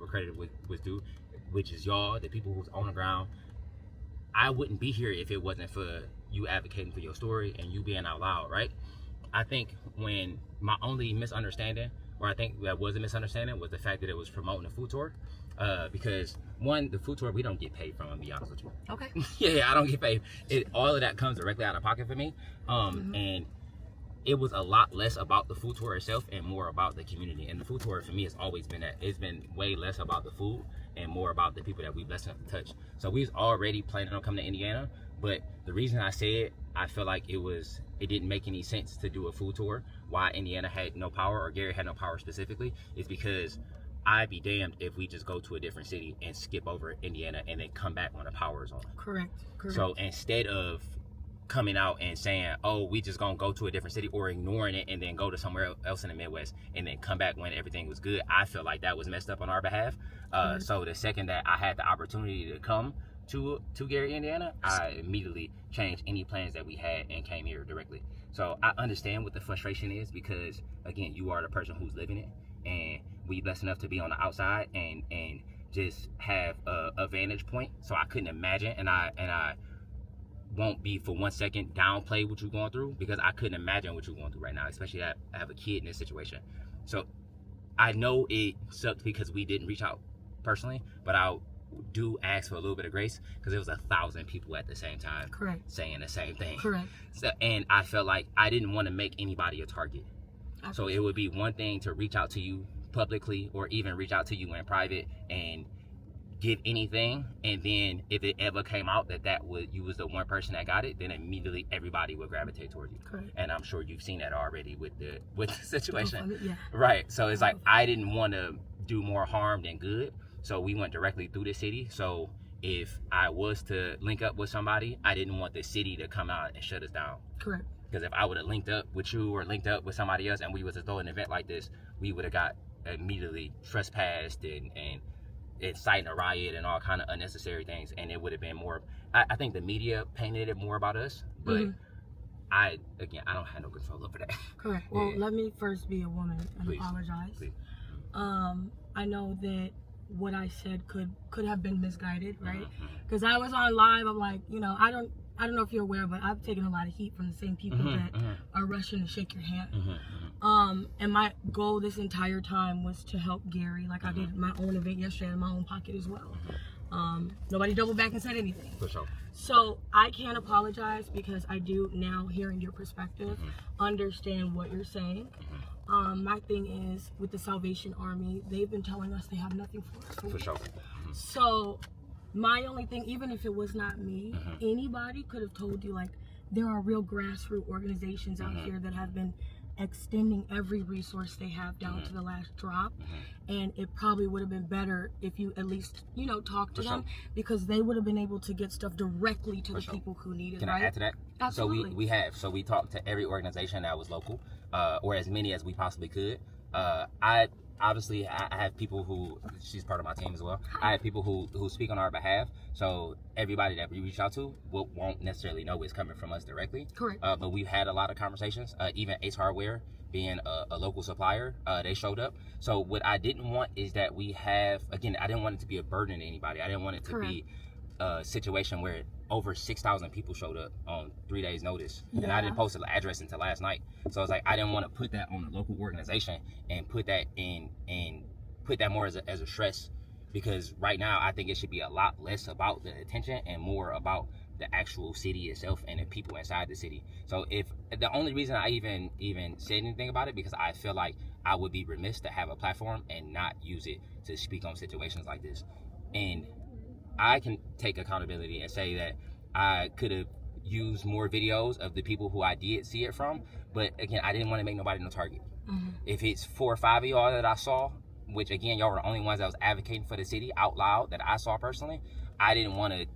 where credit was due, which is y'all, the people who's on the ground. I wouldn't be here if it wasn't for you advocating for your story and you being out loud, right? I think when my only misunderstanding, or I think that was a misunderstanding, was the fact that it was promoting a food tour. Because one, the food tour, we don't get paid from, to be honest with you. Okay. Yeah, I don't get paid. All of that comes directly out of pocket for me. And it was a lot less about the food tour itself and more about the community. And the food tour for me has always been that. It's been way less about the food and more about the people that we've blessed enough to touch. So we was already planning on coming to Indiana, but the reason I said I feel like it didn't make any sense to do a food tour, why Indiana had no power, or Gary had no power specifically, is because I'd be damned if we just go to a different city and skip over Indiana and then come back when the power is on. Correct. So instead of coming out and saying, oh, we just gonna go to a different city, or ignoring it and then go to somewhere else in the Midwest and then come back when everything was good, I feel like that was messed up on our behalf. So the second that I had the opportunity to come to Gary, Indiana, I immediately changed any plans that we had and came here directly. So I understand what the frustration is, because again, you are the person who's living it, and we blessed enough to be on the outside and just have a vantage point. So I couldn't imagine, and I won't be for 1 second downplay what you're going through, because I couldn't imagine what you're going through right now, especially I have a kid in this situation. So I know it sucked because we didn't reach out personally, but I do ask for a little bit of grace, because it was 1,000 people at the same time saying the same thing. So, and I felt like I didn't want to make anybody a target. So it would be one thing to reach out to you publicly, or even reach out to you in private and give anything, and then if it ever came out that you was the one person that got it, then immediately everybody would gravitate towards you. And I'm sure you've seen that already with the situation. Right. So it's like I didn't want to do more harm than good, so we went directly through the city. So if I was to link up with somebody, I didn't want the city to come out and shut us down. Because if I would have linked up with you or linked up with somebody else and we was to throw an event like this, we would have got immediately trespassed and inciting a riot and all kind of unnecessary things, and it would have been more. I think the media painted it more about us, but I don't have no control over that. Well, let me first be a woman and apologize. I know that what I said could have been misguided, right? Because I was on live. I'm like, I don't know if you're aware, but I've taken a lot of heat from the same people that are rushing to shake your hand. And my goal this entire time was to help Gary. Like I did my own event yesterday in my own pocket as well. Nobody doubled back and said anything. For sure. So I can't apologize, because I do now, hearing your perspective, understand what you're saying. My thing is, with the Salvation Army, they've been telling us they have nothing for us. For sure. So my only thing, even if it was not me, anybody could have told you, like, there are real grassroots organizations out here that have been extending every resource they have down to the last drop, and it probably would have been better if you at least talk to them, because they would have been able to get stuff directly to the people who need it. Can I add to that? Absolutely. So we talked to every organization that was local, or as many as we possibly could. I have people who, she's part of my team as well. I have people who speak on our behalf. So everybody that we reach out to won't necessarily know it's coming from us directly. But we've had a lot of conversations. Even Ace Hardware, being a local supplier, they showed up. So what I didn't want is that I didn't want it to be a burden to anybody. I didn't want it to be a situation where over 6,000 people showed up on 3 days notice, and I didn't post the address until last night. So it's like I didn't want to put that on a local organization and put that more as a stress, because right now I think it should be a lot less about the attention and more about the actual city itself and the people inside the city. So if the only reason I even said anything about it, because I feel like I would be remiss to have a platform and not use it to speak on situations like this. And I can take accountability and say that I could have used more videos of the people who I did see it from, but again, I didn't want to make nobody no target. If it's 4 or 5 of y'all that I saw, which again, y'all were the only ones that was advocating for the city out loud that I saw personally, I didn't want to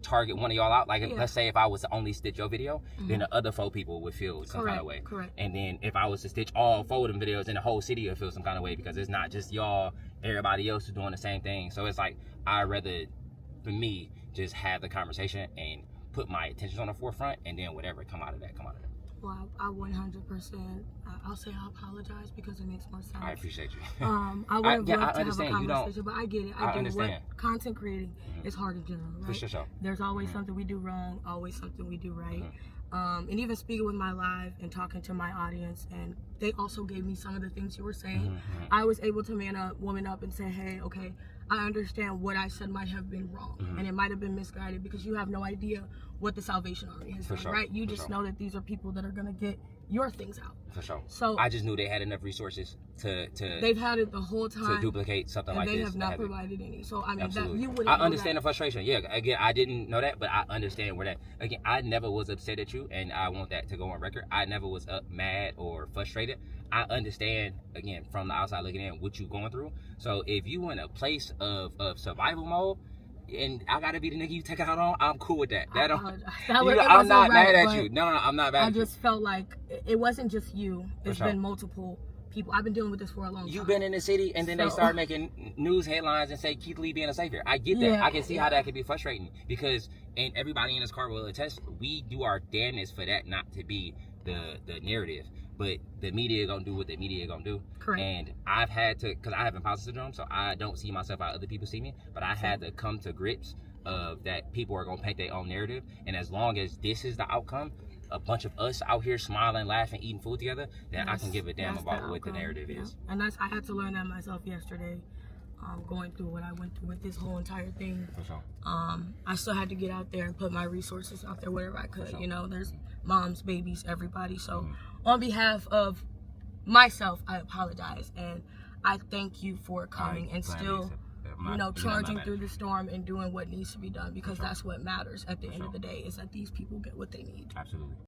target one of y'all out. Like, let's say if I was to only stitch your video, then the other 4 people would feel some kind of way. And then if I was to stitch all 4 of them videos, then the whole city would feel some kind of way, because it's not just y'all, everybody else is doing the same thing. So it's like, I'd rather, for me, just have the conversation and put my intentions on the forefront, and then whatever come out of that. Well, I 100%. I'll say I apologize because it makes more sense. I appreciate you. I would have loved to have a understand. conversation, but I get it. I understand. What content creating is hard in general, right? For sure. There's always something we do wrong, always something we do right. And even speaking with my live and talking to my audience, and they also gave me some of the things you were saying. I was able to woman up and say, hey, okay, I understand what I said might have been wrong, and it might have been misguided because you have no idea what the Salvation Army has done, right? You just know that these are people that are going to get your things out. For sure. So I just knew they had enough resources to they've had it the whole time to duplicate something like this. They have not provided any. So I mean, that you would. I understand the frustration. Yeah, again, I didn't know that, but I understand where that. Again, I never was upset at you, and I want that to go on record. I never was mad or frustrated. I understand, again, from the outside looking in, what you're going through. So if you in a place of survival mode, and I gotta be the nigga you take out on, I'm cool with that. I'm not mad at you. No, I'm not mad at you. I just felt like it wasn't just you. It's been multiple people. I've been dealing with this for a long time. You've been in the city, and then they start making news headlines and say Keith Lee being a savior. I get that. Yeah, I can see how that can be frustrating because, and everybody in this car will attest, we do our damnedest for that not to be the narrative. But the media gonna do what the media gonna do. Correct. And I've had to, because I have imposter syndrome, so I don't see myself how other people see me. But I had to come to grips of that people are gonna paint their own narrative. And as long as this is the outcome, a bunch of us out here smiling, laughing, eating food together, then I can give a damn about what the narrative is. And I had to learn that myself yesterday. Going through what I went through with this whole entire thing. For sure. I still had to get out there and put my resources out there wherever I could. Sure. You know, there's moms, babies, everybody. So on behalf of myself, I apologize. And I thank you for coming and still, charging through the storm and doing what needs to be done because that's what matters at the end of the day is that these people get what they need. Absolutely.